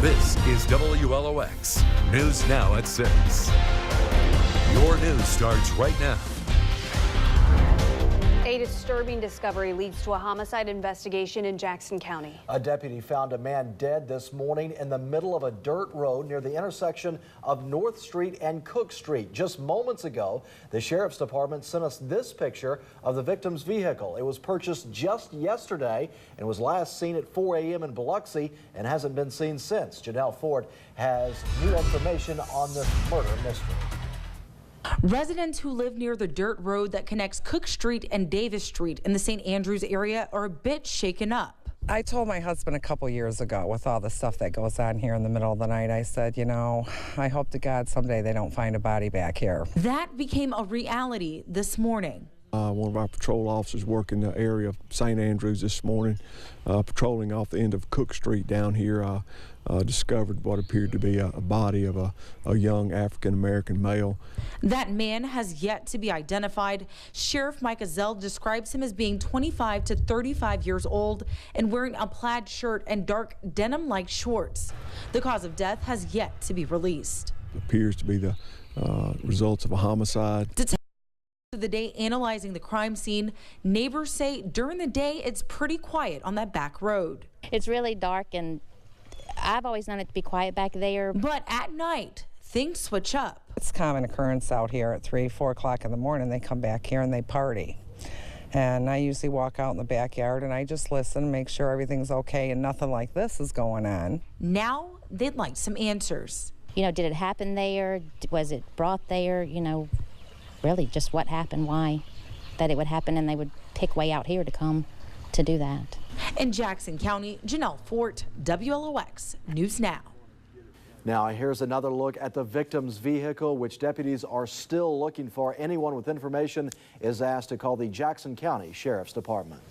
This is WLOX News Now at 6. Your news starts right now. A disturbing discovery leads to a homicide investigation in Jackson County. A deputy found a man dead this morning in the middle of a dirt road near the intersection of North Street and Cook Street. Just moments ago, the Sheriff's Department sent us this picture of the victim's vehicle. It was purchased just yesterday and was last seen at 4 a.m. in Biloxi and hasn't been seen since. Janelle Ford has new information on this murder mystery. Residents who live near the dirt road that connects Cook Street and Davis Street in the St. Andrews area are a bit shaken up. I told my husband a couple years ago, with all the stuff that goes on here in the middle of the night, I said, you know, I hope to God someday they don't find a body back here. That became a reality this morning. One of our patrol officers working the area of St. Andrews this morning, patrolling off the end of Cook Street down here, discovered what appeared to be a body of a young African-American male. That man has yet to be identified. Sheriff Mike Zell describes him as being 25 to 35 years old and wearing a plaid shirt and dark denim-like shorts. The cause of death has yet to be released. It appears to be the results of a homicide. The day analyzing the crime scene, neighbors say during the day it's pretty quiet on that back road. It's really dark, and I've always known it to be quiet back there. But at night, things switch up. It's a common occurrence out here at 3, 4 o'clock in the morning. They come back here and they party. And I usually walk out in the backyard and I just listen, make sure everything's okay and nothing like this is going on. Now they'd like some answers. You know, did it happen there? Was it brought there? You know, really just what happened, why that it would happen, and they would pick way out here to come to do that. In Jackson County, Janelle Fort, WLOX News Now. Now, here's another look at the victim's vehicle, which deputies are still looking for. Anyone with information is asked to call the Jackson County Sheriff's Department.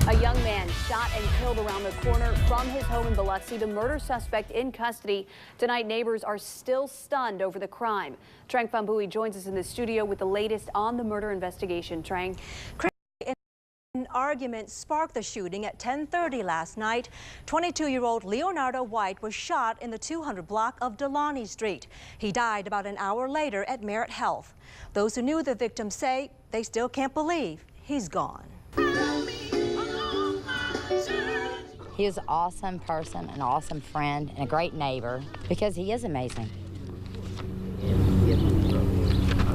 A young man shot and killed around the corner from his home in Biloxi. The murder suspect in custody. Tonight, neighbors are still stunned over the crime. Trang Phambui joins us in the studio with the latest on the murder investigation. Trang. An argument sparked the shooting at 10:30 last night. 22-year-old Leonardo White was shot in the 200 block of Delani Street. He died about an hour later at Merit Health. Those who knew the victim say they still can't believe he's gone. He was an awesome person, an awesome friend, and a great neighbor, because he is amazing.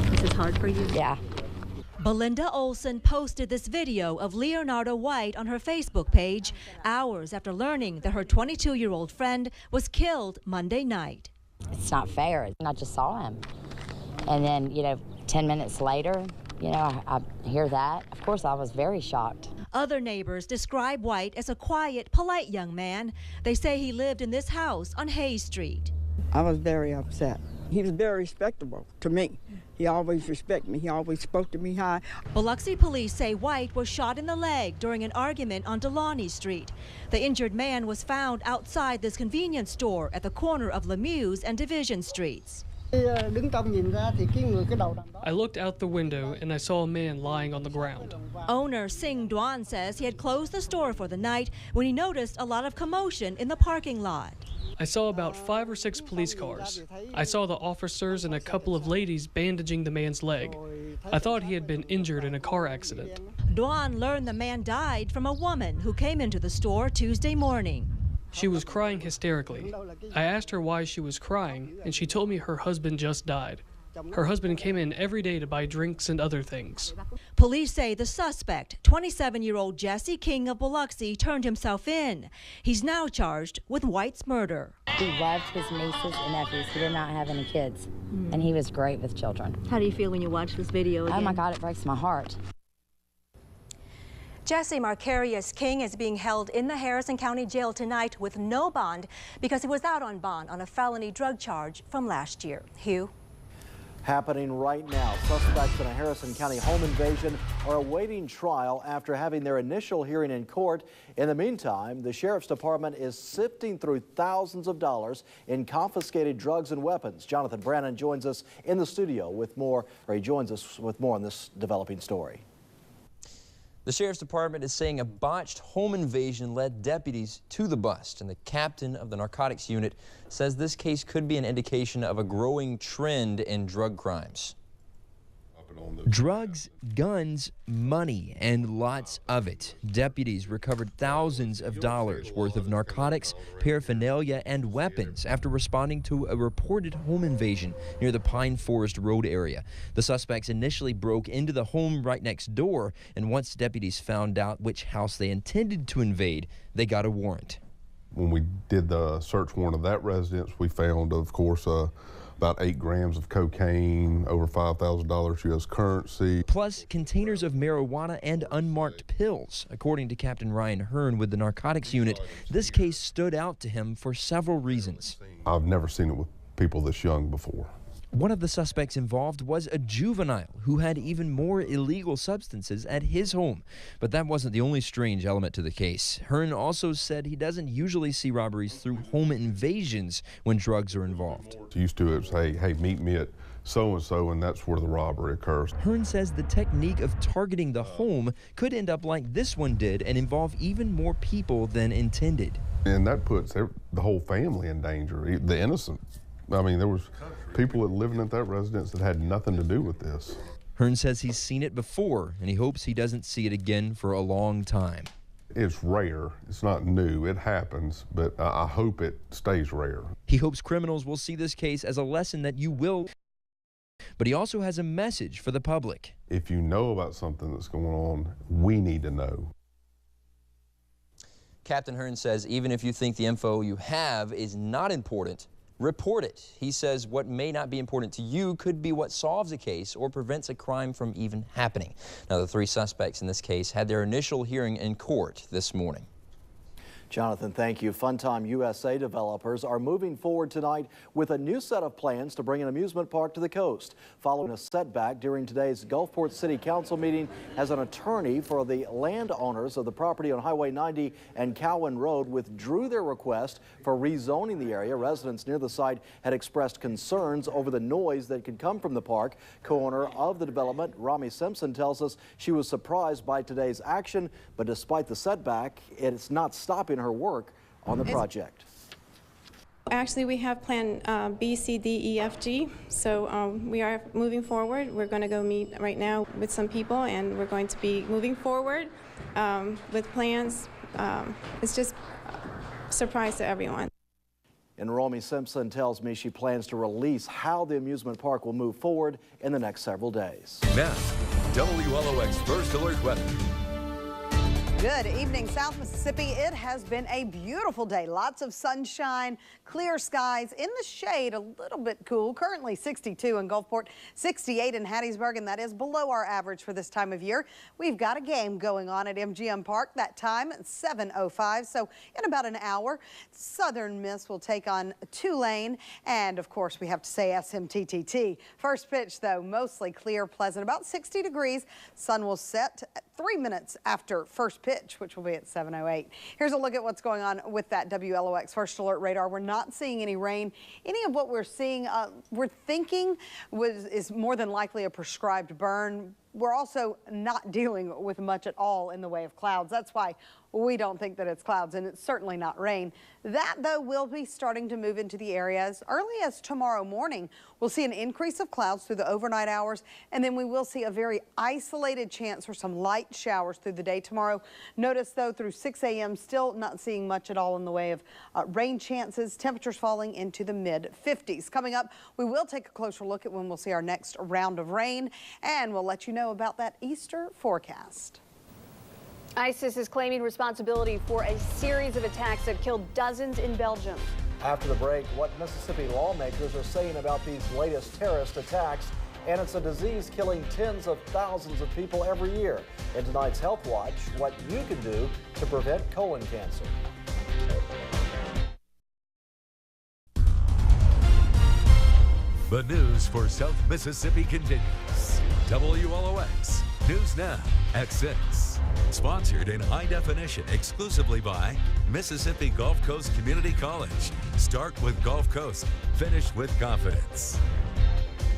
This is hard for you? Yeah. Belinda Olson posted this video of Leonardo White on her Facebook page hours after learning that her 22-year-old friend was killed Monday night. It's not fair. I just saw him. And then, you know, 10 minutes later, you know, I hear that. Of course, I was very shocked. Other neighbors describe White as a quiet, polite young man. They say he lived in this house on Hayes Street. I was very upset. He was very respectable to me. He always respected me. He always spoke to me high. Biloxi police say White was shot in the leg during an argument on Delani Street. The injured man was found outside this convenience store at the corner of Lemieux and Division Streets. I looked out the window and I saw a man lying on the ground. Owner Sing Duan says he had closed the store for the night when he noticed a lot of commotion in the parking lot. I saw about 5 or 6 police cars. I saw the officers and a couple of ladies bandaging the man's leg. I thought he had been injured in a car accident. Duan learned the man died from a woman who came into the store Tuesday morning. She was crying hysterically. I asked her why she was crying, and she told me her husband just died. Her husband came in every day to buy drinks and other things. Police say the suspect, 27-year-old Jesse King of Biloxi, turned himself in. He's now charged with White's murder. He loved his nieces and nephews. He did not have any kids, and he was great with children. How do you feel when you watch this video again? Oh my God, it breaks my heart. Jesse Marcarius King is being held in the Harrison County Jail tonight with no bond because he was out on bond on a felony drug charge from last year. Hugh? Happening right now. Suspects in a Harrison County home invasion are awaiting trial after having their initial hearing in court. In the meantime, the Sheriff's Department is sifting through thousands of dollars in confiscated drugs and weapons. Jonathan Brannon joins us in the studio with more on this developing story. Jonathan, thank you. 2 days after having their initial hearing in court in the meantime, the Sheriff's Department is sifting through thousands of dollars in confiscated drugs and weapons. Jonathan Brannon joins us in the studio with more on this developing story. The Sheriff's Department is saying a botched home invasion led deputies to the bust, and the captain of the narcotics unit says this case could be an indication of a growing trend in drug crimes. Drugs, guns, money, and lots of it. Deputies recovered thousands of dollars worth of narcotics, paraphernalia, and weapons after responding to a reported home invasion near the Pine Forest Road area. The suspects initially broke into the home right next door, and once deputies found out which house they intended to invade, they got a warrant. When we did the search warrant of that residence, we found, of course, about 8 grams of cocaine, over $5,000 U.S. currency. Plus, containers of marijuana and unmarked pills. According to Captain Ryan Hearn with the narcotics unit, this case stood out to him for several reasons. I've never seen it with people this young before. One of the suspects involved was a juvenile who had even more illegal substances at his home. But that wasn't the only strange element to the case. Hearn also said he doesn't usually see robberies through home invasions when drugs are involved. Used to it say, hey, meet me at so-and-so, and that's where the robbery occurs. Hearn says the technique of targeting the home could end up like this one did and involve even more people than intended. And that puts the whole family in danger, the innocent. I mean, there was people that living at that residence that had nothing to do with this. Hearn says he's seen it before, and he hopes he doesn't see it again for a long time. It's rare. It's not new. It happens, but I hope it stays rare. He hopes criminals will see this case as a lesson that you will, but he also has a message for the public. If you know about something that's going on, we need to know. Captain Hearn says even if you think the info you have is not important, report it. He says what may not be important to you could be what solves a case or prevents a crime from even happening. Now, the 3 suspects in this case had their initial hearing in court this morning. Jonathan, thank you. Funtime USA developers are moving forward tonight with a new set of plans to bring an amusement park to the coast. Following a setback during today's Gulfport City Council meeting, as an attorney for the landowners of the property on Highway 90 and Cowan Road withdrew their request for rezoning the area. Residents near the site had expressed concerns over the noise that could come from the park. Co-owner of the development, Rami Simpson, tells us she was surprised by today's action, but despite the setback, it's not stopping her work on the project. Actually, we have plan B, C, D, E, F, G. So we are moving forward. We're going to go meet right now with some people, and we're going to be moving forward with plans. It's just a surprise to everyone. And Romy Simpson tells me she plans to release how the amusement park will move forward in the next several days. Now, WLOX First Alert Weather. Good evening, South Mississippi. It has been a beautiful day. Lots of sunshine, clear skies, in the shade, a little bit cool. Currently 62 in Gulfport, 68 in Hattiesburg, and that is below our average for this time of year. We've got a game going on at MGM Park. That time, 7:05, so in about an hour, Southern Miss will take on Tulane, and of course, we have to say SMTTT. First pitch, though, mostly clear, pleasant, about 60 degrees. Sun will set at 3 minutes after first pitch, which will be at 7:08. Here's a look at what's going on with that WLOX First Alert radar. We're not seeing any rain. Any of what we're seeing, we're thinking is more than likely a prescribed burn. We're also not dealing with much at all in the way of clouds. That's why we don't think that it's clouds, and it's certainly not rain. That, though, will be starting to move into the area as early as tomorrow morning. We'll see an increase of clouds through the overnight hours, and then we will see a very isolated chance for some light showers through the day tomorrow. Notice, though, through 6 a.m., still not seeing much at all in the way of rain chances. Temperatures falling into the mid-50s. Coming up, we will take a closer look at when we'll see our next round of rain, and we'll let you know about that Easter forecast. ISIS is claiming responsibility for a series of attacks that killed dozens in Belgium. After the break, what Mississippi lawmakers are saying about these latest terrorist attacks, and it's a disease killing tens of thousands of people every year. In tonight's Health Watch, what you can do to prevent colon cancer. The news for South Mississippi continues. WLOX News Now at 6. Sponsored in high definition exclusively by Mississippi Gulf Coast Community College. Start with Gulf Coast, finish with confidence.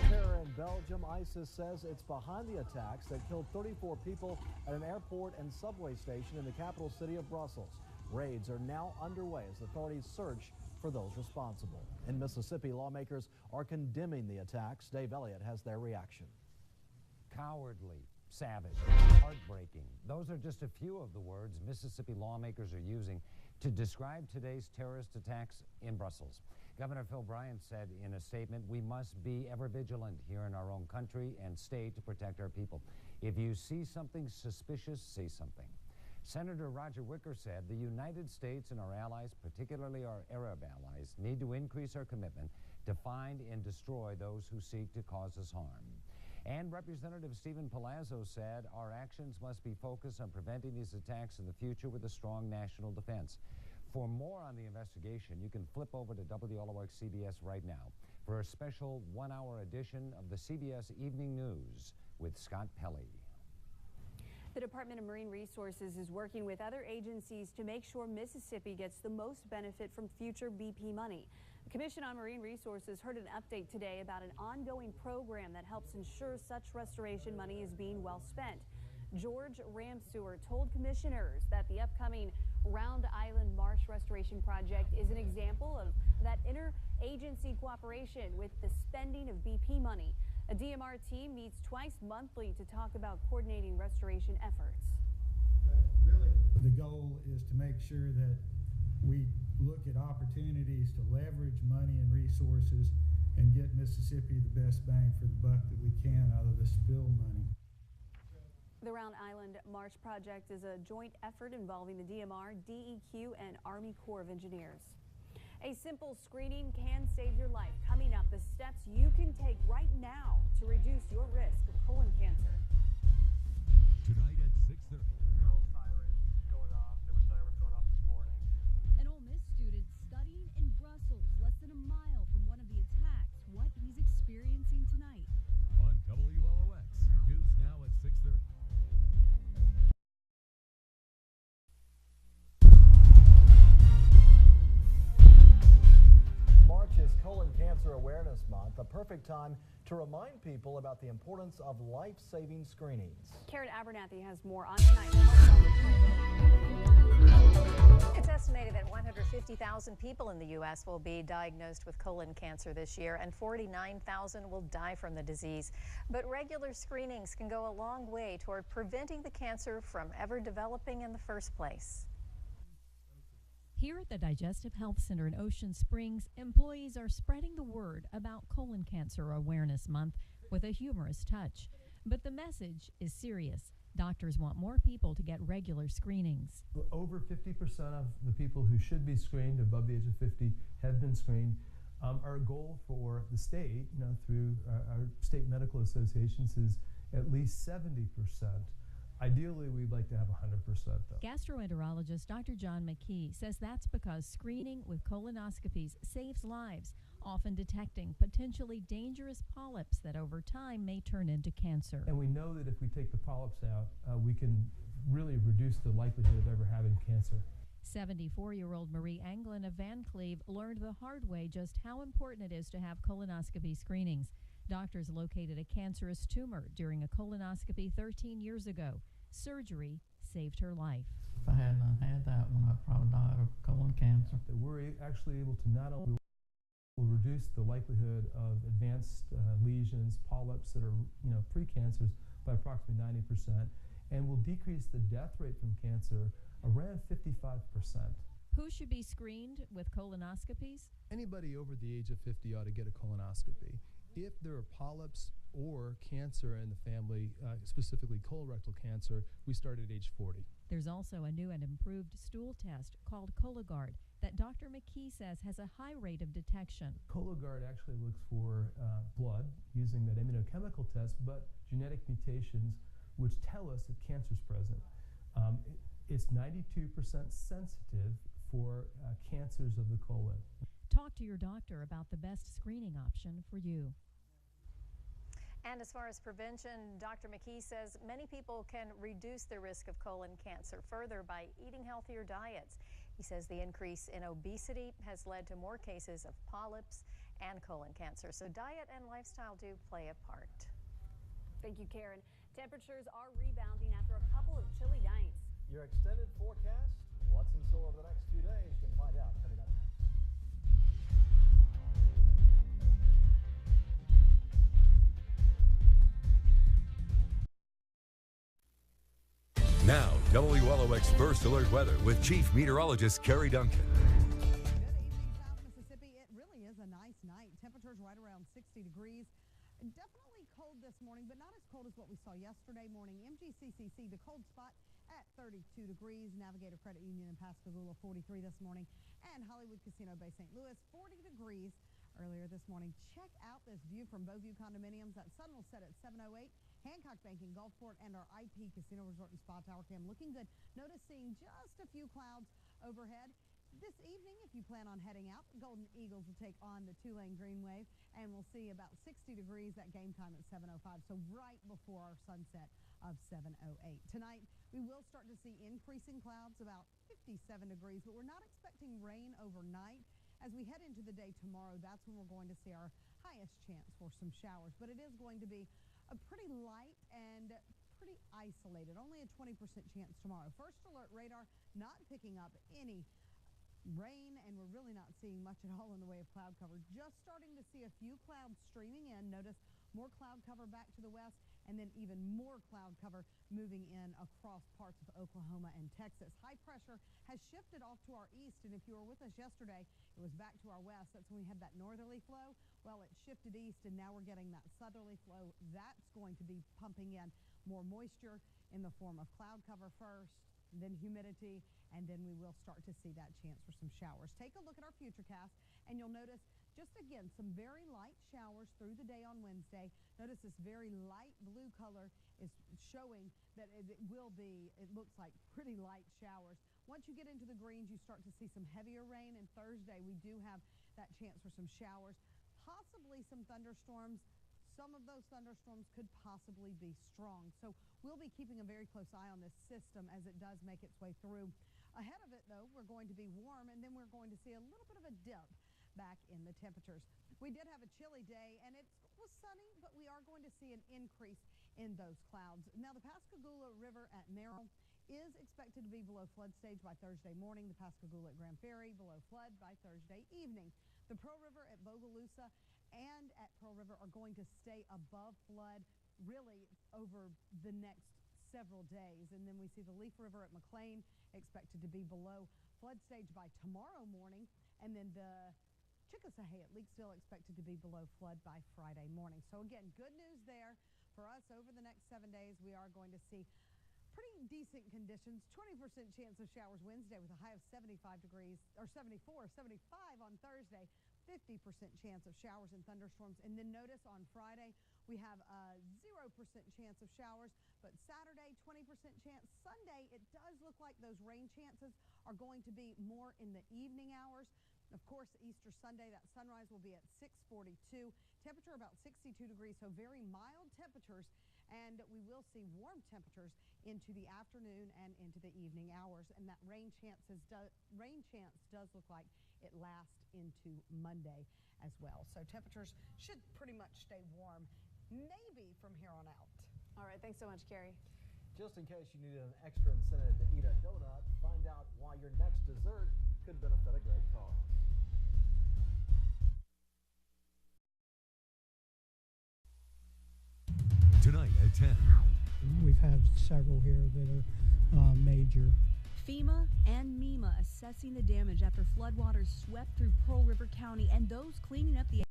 Terror in Belgium. Belgium, ISIS says it's behind the attacks that killed 34 people at an airport and subway station in the capital city of Brussels. Raids are now underway as authorities search for those responsible. In Mississippi, lawmakers are condemning the attacks. Dave Elliott has their reaction. Cowardly, savage, heartbreaking. Those are just a few of the words Mississippi lawmakers are using to describe today's terrorist attacks in Brussels. Governor Phil Bryant said in a statement, "We must be ever vigilant here in our own country and state to protect our people. If you see something suspicious, say something." Senator Roger Wicker said the United States and our allies, particularly our Arab allies, need to increase our commitment to find and destroy those who seek to cause us harm. And Representative Stephen Palazzo said our actions must be focused on preventing these attacks in the future with a strong national defense. For more on the investigation, you can flip over to WLOX CBS right now for a special one-hour edition of the CBS Evening News with Scott Pelley. The Department of Marine Resources is working with other agencies to make sure Mississippi gets the most benefit from future BP money. The Commission on Marine Resources heard an update today about an ongoing program that helps ensure such restoration money is being well spent. George Ramsewer told commissioners that the upcoming Round Island Marsh Restoration Project is an example of that interagency cooperation with the spending of BP money. A DMR team meets twice monthly to talk about coordinating restoration efforts. Really, the goal is to make sure that we look at opportunities to leverage money and resources and get Mississippi the best bang for the buck that we can out of the spill money. The Round Island Marsh Project is a joint effort involving the DMR, DEQ, and Army Corps of Engineers. A simple screening can save your life. Coming up, the steps you can take right now to reduce your risk of colon cancer. Tonight at 6:30. Sirens going off. There were sirens going off this morning. An Ole Miss student studying in Brussels, less than a mile from one of the attacks. What he's experiencing tonight. On WLOX. News now at 6:30. March is Colon Cancer Awareness Month, a perfect time to remind people about the importance of life-saving screenings. Karen Abernathy has more on tonight. It's estimated that 150,000 people in the U.S. will be diagnosed with colon cancer this year, and 49,000 will die from the disease. But regular screenings can go a long way toward preventing the cancer from ever developing in the first place. Here at the Digestive Health Center in Ocean Springs, employees are spreading the word about Colon Cancer Awareness Month with a humorous touch. But the message is serious. Doctors want more people to get regular screenings. Over 50% of the people who should be screened above the age of 50 have been screened. Our goal for the state, through our state medical associations, is at least 70%. Ideally, we'd like to have 100% though. Gastroenterologist Dr. John McKee says that's because screening with colonoscopies saves lives, often detecting potentially dangerous polyps that over time may turn into cancer. And we know that if we take the polyps out, we can really reduce the likelihood of ever having cancer. 74-year-old Marie Anglin of Van Cleve learned the hard way just how important it is to have colonoscopy screenings. Doctors located a cancerous tumor during a colonoscopy 13 years ago. Surgery saved her life. If I hadn't had that one, I'd probably died of colon cancer. We're actually able to not only reduce the likelihood of advanced lesions, polyps that are precancers by approximately 90%, and will decrease the death rate from cancer around 55%. Who should be screened with colonoscopies? Anybody over the age of 50 ought to get a colonoscopy. If there are polyps or cancer in the family, specifically colorectal cancer, we start at age 40. There's also a new and improved stool test called Cologuard that Dr. McKee says has a high rate of detection. Cologuard actually looks for blood using that immunochemical test, but genetic mutations which tell us that cancer is present. It's 92% sensitive for cancers of the colon. Talk to your doctor about the best screening option for you. And as far as prevention, Dr. McKee says many people can reduce the risk of colon cancer further by eating healthier diets. He says the increase in obesity has led to more cases of polyps and colon cancer. So diet and lifestyle do play a part. Thank you, Karen. Temperatures are rebounding after a couple of chilly nights. Your extended forecast, what's in store over the next few days? You can find out coming up next. Now, WLOX First Alert Weather with Chief Meteorologist Carrie Duncan. Mississippi, it really is a nice night. Temperatures right around 60 degrees. Definitely cold this morning, but not as cold as what we saw yesterday morning. MGCCC, the cold spot at 32 degrees. Navigator Credit Union in Pascagoula, 43 this morning. And Hollywood Casino Bay St. Louis, 40 degrees earlier this morning. Check out this view from Beauview Condominiums. That sun will set at 7:08. Hancock Banking, Gulfport, and our IP Casino Resort and Spa Tower Cam looking good. Noticing just a few clouds overhead. This evening, if you plan on heading out, Golden Eagles will take on the Tulane Green Wave, and we'll see about 60 degrees at game time at 7:05, so right before our sunset of 7:08. Tonight, we will start to see increasing clouds, about 57 degrees, but we're not expecting rain overnight. As we head into the day tomorrow, that's when we're going to see our highest chance for some showers, but it is going to be a pretty light and pretty isolated, only a 20% chance tomorrow. First alert radar not picking up any rain, and we're really not seeing much at all in the way of cloud cover. Just starting to see a few clouds streaming in. Notice more cloud cover back to the west, and then even more cloud cover moving in across parts of Oklahoma and Texas. High pressure has shifted off to our east, and if you were with us yesterday, it was back to our west. That's when we had that northerly flow. Well, it shifted east, and now we're getting that southerly flow. That's going to be pumping in more moisture in the form of cloud cover first, then humidity, and then we will start to see that chance for some showers. Take a look at our futurecast, and you'll notice just again some very light showers through the day on Wednesday. Notice this very light blue color is showing that it looks like pretty light showers. Once you get into the greens, you start to see some heavier rain, and Thursday we do have that chance for some showers, possibly some thunderstorms. Some of those thunderstorms could possibly be strong. So we'll be keeping a very close eye on this system as it does make its way through. Ahead of it, though, we're going to be warm, and then we're going to see a little bit of a dip back in the temperatures. We did have a chilly day, and it was sunny, but we are going to see an increase in those clouds. Now, the Pascagoula River at Merrill is expected to be below flood stage by Thursday morning. The Pascagoula at Grand Ferry below flood by Thursday evening. The Pearl River at Bogalusa and at Pearl River are going to stay above flood really over the next several days. And then we see the Leaf River at McLean expected to be below flood stage by tomorrow morning. And then the Chickasahey at Leakesville expected to be below flood by Friday morning. So again, good news there for us. Over the next 7 days, we are going to see pretty decent conditions. 20% chance of showers Wednesday with a high of 75 degrees, or 74, 75 on Thursday. 50% chance of showers and thunderstorms. And then notice on Friday, we have a 0% chance of showers, but Saturday, 20% chance. Sunday, it does look like those rain chances are going to be more in the evening hours. Of course, Easter Sunday, that sunrise will be at 6:42. Temperature about 62 degrees, so very mild temperatures. And we will see warm temperatures into the afternoon and into the evening hours. And that rain chance does look like it lasts into Monday as well. So temperatures should pretty much stay warm, maybe from here on out. All right, thanks so much, Carrie. Just in case you needed an extra incentive to eat a donut, find out why your next dessert could benefit a great cause. Tonight at 10. We've had several here that are major. FEMA and MEMA assessing the damage after floodwaters swept through Pearl River County, and those cleaning up the area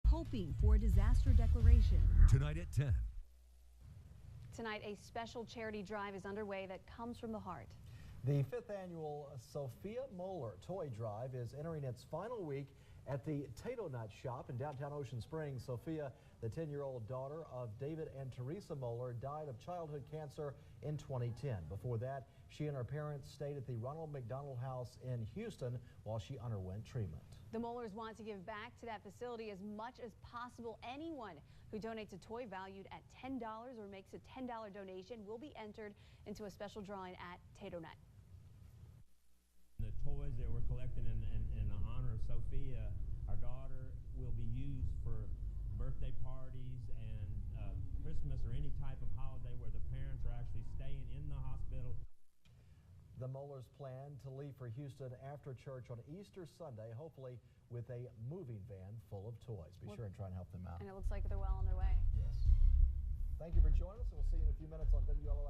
hoping for a disaster declaration. Tonight at 10. Tonight, a special charity drive is underway that comes from the heart. The 5th annual Sophia Moeller Toy Drive is entering its final week at the Tato Nut Shop in downtown Ocean Springs. Sophia, the 10-year-old daughter of David and Teresa Moeller, died of childhood cancer in 2010. Before that, she and her parents stayed at the Ronald McDonald House in Houston while she underwent treatment. The Moellers want to give back to that facility as much as possible. Anyone who donates a toy valued at $10 or makes a $10 donation will be entered into a special drawing at Tato Nut. The toys that we're collecting in honor of Sophia, our daughter, will be used for birthday parties and Christmas or carolers plan to leave for Houston after church on Easter Sunday, hopefully with a moving van full of toys. Be sure and try and help them out. And it looks like they're well on their way. Yes. Thank you for joining us, and we'll see you in a few minutes on WLOX.